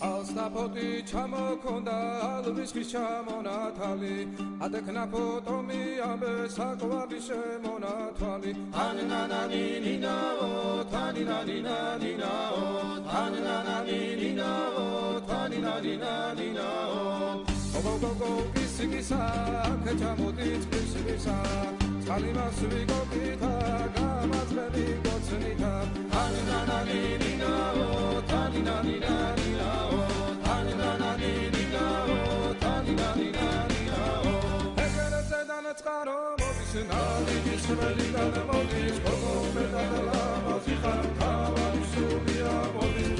ალსნაფოთი ჩამოქონდა ალვისის ჩამონათალი ადექნა ფოტომი ამბე საკვარი შემონათვალი თანინანანინინაო თანინანინანინაო თანინანანინინაო თანინანინანინაო გოგოგოგო კისიკისა ქეჩამოდით კისიკისა წყალიმას ვიგოგითა გამაძღები გოცნითა თანინანანინინაო თანინანინანინაო თანინანანინინაო თანინანინანინაო ეგერზე დანაწყარო მოდის ნალიკის ველიდან მოდის გოგო მეტად ლამაზი ხარ თავად სულია მოდის